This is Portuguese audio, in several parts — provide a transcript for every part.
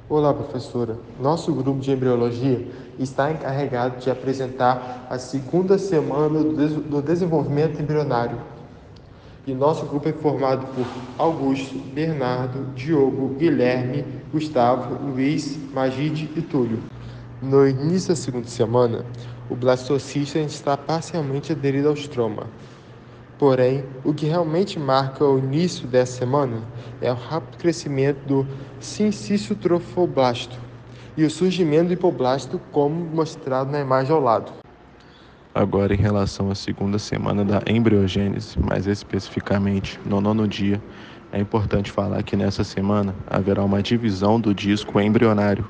Olá, professora. Nosso grupo de embriologia está encarregado de apresentar a segunda semana do desenvolvimento embrionário. E nosso grupo é formado por Augusto, Bernardo, Diogo, Guilherme, Gustavo, Luiz, Magide e Túlio. No início da segunda semana, o blastocista está parcialmente aderido ao estroma. Porém, o que realmente marca o início dessa semana é o rápido crescimento do sincício trofoblasto e o surgimento do hipoblasto, como mostrado na imagem ao lado. Agora, em relação à segunda semana da embriogênese, mais especificamente no 9º dia, é importante falar que nessa semana haverá uma divisão do disco embrionário,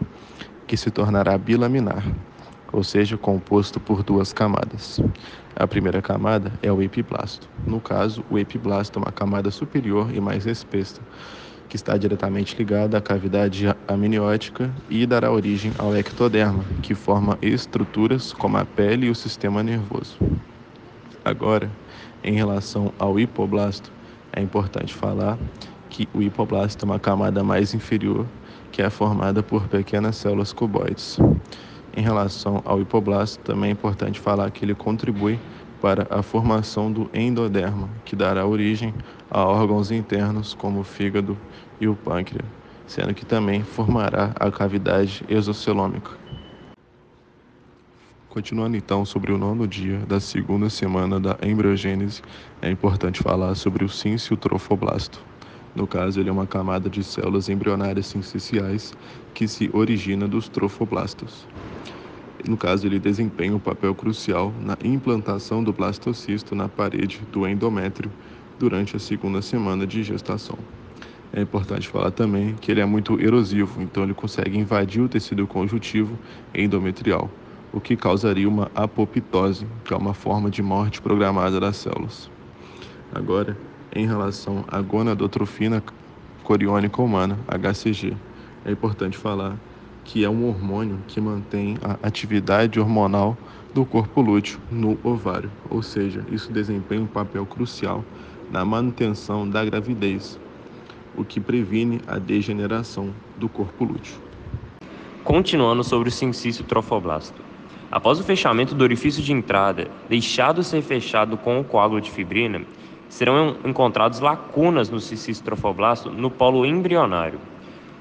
que se tornará bilaminar, ou seja, composto por duas camadas. A primeira camada é o epiblasto. No caso, o epiblasto é uma camada superior e mais espessa, que está diretamente ligada à cavidade amniótica e dará origem ao ectoderma, que forma estruturas como a pele e o sistema nervoso. Agora, em relação ao hipoblasto, é importante falar que o hipoblasto é uma camada mais inferior, que é formada por pequenas células cuboides. Em relação ao hipoblasto, também é importante falar que ele contribui para a formação do endoderma, que dará origem a órgãos internos como o fígado e o pâncreas, sendo que também formará a cavidade exocelômica. Continuando então sobre o 9º dia da segunda semana da embriogênese, é importante falar sobre o sínscio trofoblasto. No caso, ele é uma camada de células embrionárias sinciciais que se origina dos trofoblastos. No caso, ele desempenha um papel crucial na implantação do blastocisto na parede do endométrio durante a segunda semana de gestação. É importante falar também que ele é muito erosivo, então ele consegue invadir o tecido conjuntivo endometrial, o que causaria uma apoptose, que é uma forma de morte programada das células. Agora, em relação à gonadotrofina coriônica humana, HCG, é importante falar que é um hormônio que mantém a atividade hormonal do corpo lúteo no ovário, ou seja, isso desempenha um papel crucial na manutenção da gravidez, o que previne a degeneração do corpo lúteo. Continuando sobre o sincício trofoblasto. Após o fechamento do orifício de entrada, deixado ser fechado com o coágulo de fibrina, serão encontradas lacunas no sincício trofoblasto no polo embrionário.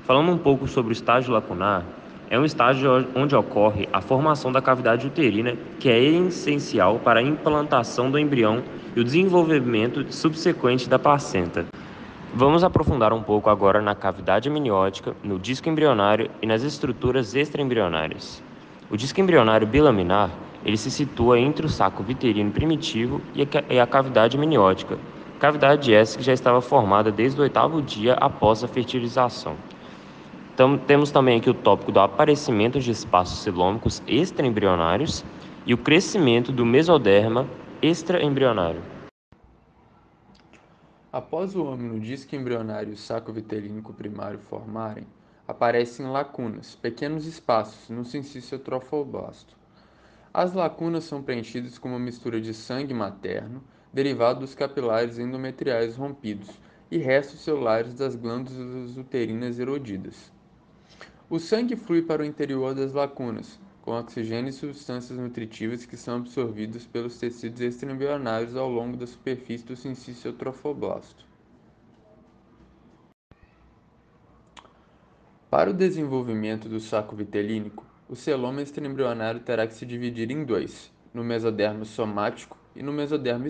Falando um pouco sobre o estágio lacunar, é um estágio onde ocorre a formação da cavidade uterina, que é essencial para a implantação do embrião e o desenvolvimento subsequente da placenta. Vamos aprofundar um pouco agora na cavidade amniótica, no disco embrionário e nas estruturas extraembrionárias. O disco embrionário bilaminar, ele se situa entre o saco viterino primitivo e a cavidade amniótica, cavidade essa que já estava formada desde o 8º dia após a fertilização. Temos também aqui o tópico do aparecimento de espaços celômicos extraembrionários e o crescimento do mesoderma extraembrionário. Após o âmino disco embrionário e o saco vitelínico primário formarem, aparecem lacunas, pequenos espaços, no sincício trofoblasto. As lacunas são preenchidas com uma mistura de sangue materno, derivado dos capilares endometriais rompidos, e restos celulares das glândulas uterinas erodidas. O sangue flui para o interior das lacunas, com oxigênio e substâncias nutritivas que são absorvidas pelos tecidos extraembrionários ao longo da superfície do sincício trofoblasto. Para o desenvolvimento do saco vitelínico, o celoma extraembrionário terá que se dividir em dois, no mesodermo somático e no mesodermo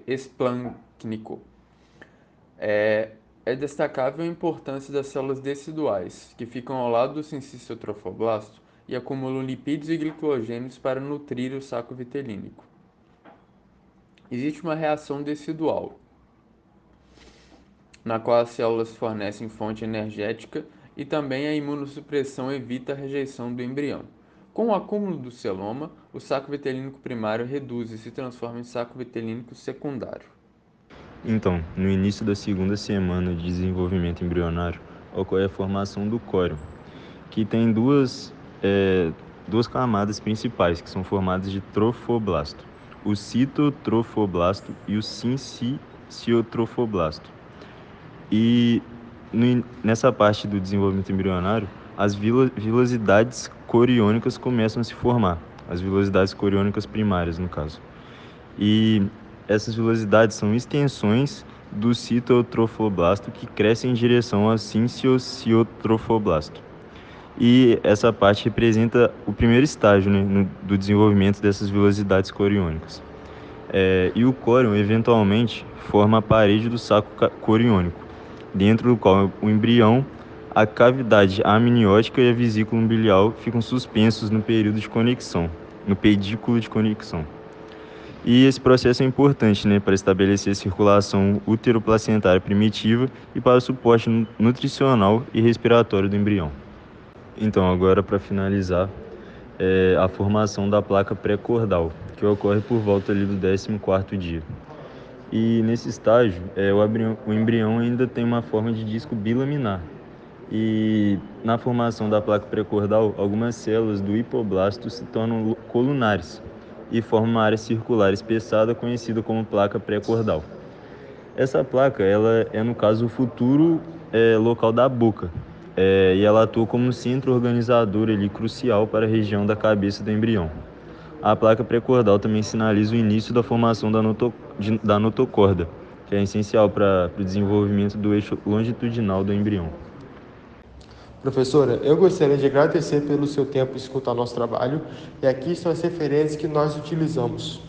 esplâncnico. É destacável a importância das células deciduais, que ficam ao lado do sincício trofoblasto e acumulam lipídios e glicogênios para nutrir o saco vitelínico. Existe uma reação decidual, na qual as células fornecem fonte energética e também a imunossupressão evita a rejeição do embrião. Com o acúmulo do celoma, o saco vitelínico primário reduz e se transforma em saco vitelínico secundário. Então, no início da segunda semana de desenvolvimento embrionário, ocorre a formação do córeo, que tem duas camadas principais, que são formadas de trofoblasto, o citotrofoblasto e o sinciciogrofoblasto. E nessa parte do desenvolvimento embrionário, as vilosidades coriônicas começam a se formar, as vilosidades coriônicas primárias, no caso. E essas vilosidades são extensões do citotrofoblasto que crescem em direção ao sinciocitofoblasto. E essa parte representa o primeiro estágio, né, do desenvolvimento dessas vilosidades coriônicas. E o córion, eventualmente, forma a parede do saco coriônico, dentro do qual o embrião, a cavidade amniótica e a vesícula umbilical ficam suspensos no período de conexão, no pedículo de conexão. E esse processo é importante, né, para estabelecer a circulação útero-placentária primitiva e para o suporte nutricional e respiratório do embrião. Então, agora para finalizar, a formação da placa pré-cordal, que ocorre por volta ali do 14º dia. E nesse estágio, o embrião ainda tem uma forma de disco bilaminar. E na formação da placa pré-cordal, algumas células do hipoblasto se tornam colunares e formam uma área circular espessada conhecida como placa pré-cordal. Essa placa, ela é, no caso, o futuro local da boca. E ela atua como centro organizador ali, crucial para a região da cabeça do embrião. A placa pré-cordal também sinaliza o início da formação da notocorda, que é essencial para o desenvolvimento do eixo longitudinal do embrião. Professora, eu gostaria de agradecer pelo seu tempo em escutar nosso trabalho, e aqui são as referências que nós utilizamos.